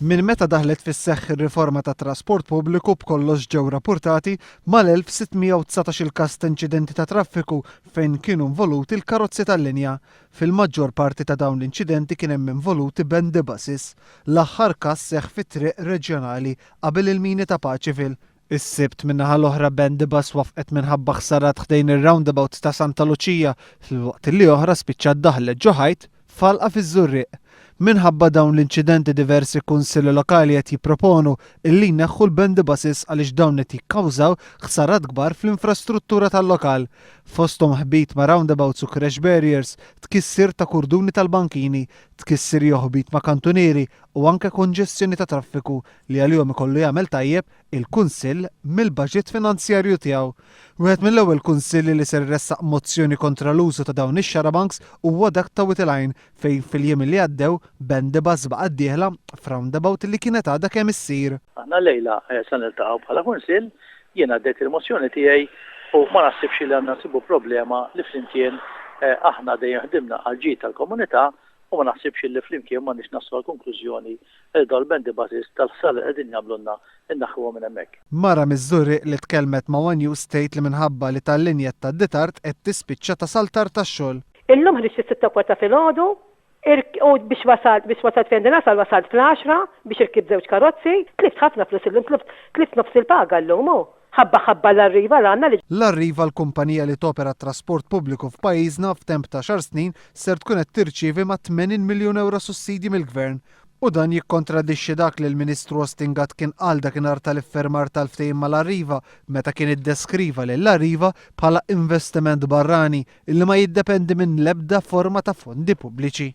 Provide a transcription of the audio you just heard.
Min meta daħlet fis-seħħ ir-riforma tat trasport pubbliku b'kollox ġew rapportati mal-1619 il-każ ta' inċidenti ta' traffiku fejn kienu involuti l-karozzi tal-linja. Fil-maġġor parti ta' dawn l-inċidenti kien hemm involuti bendibuses. L-aħħar każ seħħ fit-triq reġjonali qabel il-mini ta' Paċivil. Is-sibt min-naħa l-oħra bendibus wafqet minħabba ħsarat ħdejn ir-roundabout ta' Santa Luċija fil-waqt li oħra spiċċat daħlet ġo ħajt falqa fiż-Żurrieq. Minħabba dawn l-inċidenti diversi kunsilli lokali qed jipproponu illi jneħħu l-bendibuses għaliex dawn qed jikkawżaw ħsarat kbar fl-infrastruttura tal-lokal. Fosthom ħbit ma' roundabouts u crash barriers, tkissir ta' kurduni tal-bankini, tkissir joħbit ma' kantunieri u anke konġestjoni ta' traffiku li għalihom ikollu jagħmel tajjeb il-Kunsill mill-baġit finanzjarju tiegħu. Wieħed mill-ewwel kunsilli li ser irressaq mozzjoni kontra l-użu ta' dawn ix-xarabanks huwa dak ta' Whiteline fejn fil-jiem li għaddew bendibus baqa' d-dieħla f'roundabout li kienet għadha kemm issir. Aħna lejla se niltaqgħu bħala kunsill, jien għaddejt il-mozzjoni tiegħi u ma naħsibx li għandna nsibu problema li flimkien aħna dejjem ħdimna għal ġid tal-komunità u ma naħsibx li flimkien ma nix naslu għall-konklużjoni li dawn bendibuses tal-ħsar li qegħdin jagħmlulna innaħħuhom minn hemmhekk. Mara miż-Żurrieq li tkellmet ma' One News State li minħabba li tal-linja tad-ditart qed tispiċċa tasal tard tax-xogħol. Illum ħriġt is-6 filgħodu u biex wasalt fejn nasal wasalt fl-10 biex irkib żewġ karozzi, tlift ħafna flus illum, tlift nofs il-paga llum hu. Ħabba l-arriva l-għanna li. L-arriva l-kumpanija li topera trasport pubbliku f'pajjiżna f'temp ta' xar snin ser tkun qed tirċievi ma' 80 miljun euro sussidji mill-Gvern. U dan jikkontradixxi dak li l-Ministru Ostingat kien qal dakinhar tal-iffermar tal-ftehim mal-Arriva meta kien iddeskriva lill-Arriva bħala investiment barrani illi ma jiddependi minn l-ebda forma ta' fondi pubbliċi.